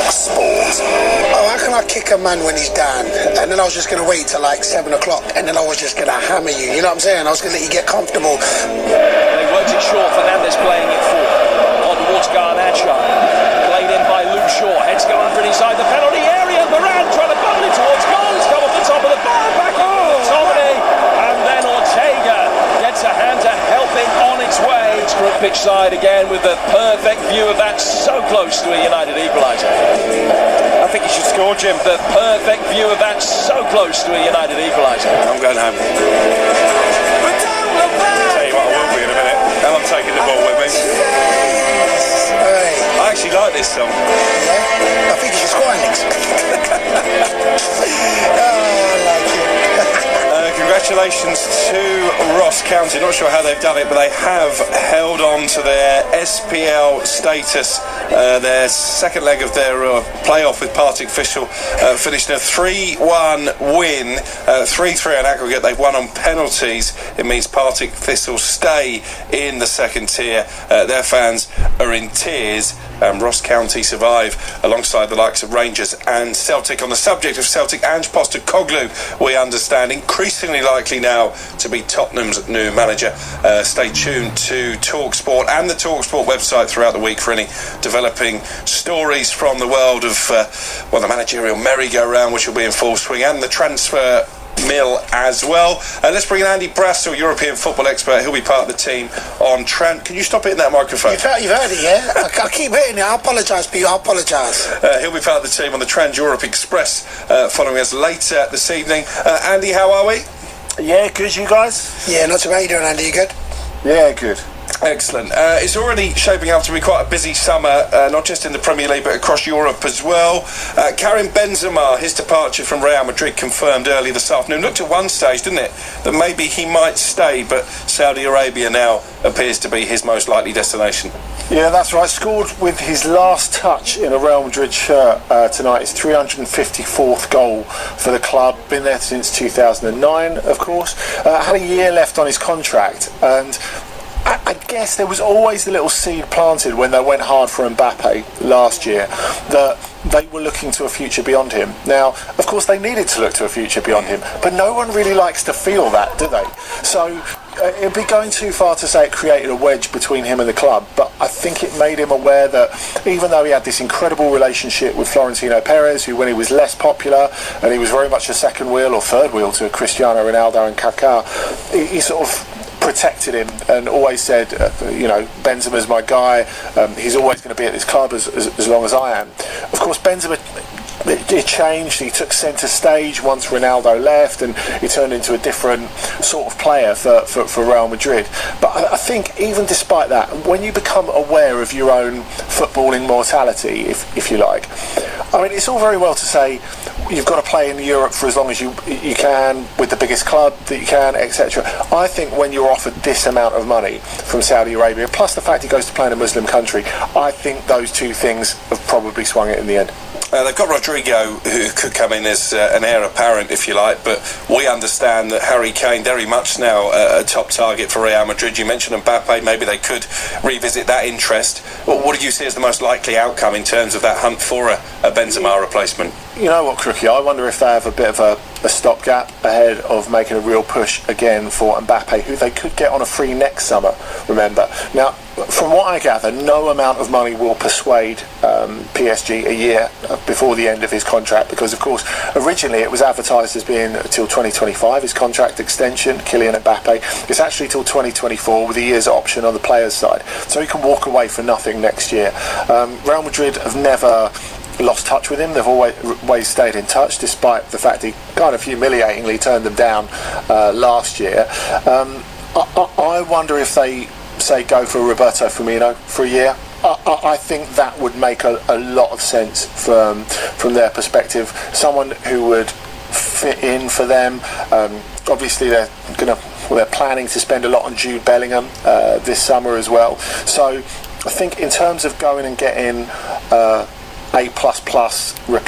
Sport. Oh, how can I kick a man when he's down? And then I was just going to wait till like 7 o'clock, and then I was just going to hammer you. You know what I'm saying? I was going to let you get comfortable. They worked it short. Fernandes playing it forward on towards Garnacho. Played in by Luke Shaw. Heads go under and inside the penalty area. Varane trying to bubble it towards goal. It's come off the top of the bar. Back in Tomine. And then Ortega gets a hand to help it on its way. Screw pitch side again with the perfect view of that. So close to a United equaliser. I think he should score, Jim. The perfect view of that. So close to a United equaliser. I'm going home. Tell you what, I will be in a minute. And I'm taking the ball with me. Hey. I actually like this song. Yeah? I think you should score, Alex. Oh, I like it. Congratulations to Ross County. Not sure how they've done it, but they have held on to their SPL status. Their second leg of their playoff with Partick Thistle finished a 3-1 win, 3-3 on aggregate. They've won on penalties. It means Partick Thistle stay in the second tier. Their fans are in tears. Ross County survive alongside the likes of Rangers and Celtic. On the subject of Celtic, Ange Postecoglou, we understand, increasingly likely now to be Tottenham's new manager. Stay tuned to TalkSport and the TalkSport website throughout the week for any developing stories from the world of the managerial merry-go-round, which will be in full swing, and the transfer mill as well. Let's bring in Andy Brassell, European football expert. He'll be part of the team on Can you stop hitting that microphone? You've heard it, yeah? I keep hitting it. I apologise, Pete. I apologise. He'll be part of the team on the Trans Europe Express following us later this evening. Andy, how are we? Yeah, good. You guys? Yeah, not too bad. How you doing, Andy? You good? Yeah, good. Excellent. It's already shaping up to be quite a busy summer, not just in the Premier League but across Europe as well. Karim Benzema, his departure from Real Madrid confirmed early this afternoon. Looked at one stage, didn't it, that maybe he might stay, but Saudi Arabia now appears to be his most likely destination. Yeah, that's right. Scored with his last touch in a Real Madrid shirt tonight. His 354th goal for the club. Been there since 2009, of course. Had a year left on his contract, and I guess there was always the little seed planted when they went hard for Mbappe last year that they were looking to a future beyond him. Now, of course, they needed to look to a future beyond him, but no one really likes to feel that, do they? So it'd be going too far to say it created a wedge between him and the club, but I think it made him aware that even though he had this incredible relationship with Florentino Perez, who when he was less popular and he was very much a second wheel or third wheel to Cristiano Ronaldo and Kaká, he sort of protected him and always said, Benzema's my guy. He's always going to be at this club as long as I am. Of course, Benzema, it changed. He took centre stage once Ronaldo left, and he turned into a different sort of player for Real Madrid. But I think even despite that, when you become aware of your own footballing mortality, if you like, I mean, it's all very well to say you've got to play in Europe for as long as you can with the biggest club that you can, etc. I think when you're offered this amount of money from Saudi Arabia, plus the fact he goes to play in a Muslim country, I think those two things have probably swung it in the end. They've got Rodrigo, who could come in as an heir apparent, if you like, but we understand that Harry Kane very much now a top target for Real Madrid. You mentioned Mbappe, maybe they could revisit that interest. What did you see as the most likely outcome in terms of that hunt for a Benzema replacement? You know what, Crookie, I wonder if they have a bit of a stopgap ahead of making a real push again for Mbappe, who they could get on a free next summer, remember. Now, from what I gather, no amount of money will persuade PSG a year before the end of his contract, because, of course, originally it was advertised as being till 2025, his contract extension, Kylian Mbappe. It's actually till 2024 with a year's option on the player's side. So he can walk away for nothing next year. Real Madrid have never lost touch with him. They've always stayed in touch, despite the fact he kind of humiliatingly turned them down last year. I wonder if they say go for Roberto Firmino for a year. I think that would make a lot of sense from their perspective. Someone who would fit in for them. Obviously, they're planning to spend a lot on Jude Bellingham this summer as well. So I think in terms of going and getting A++ replacement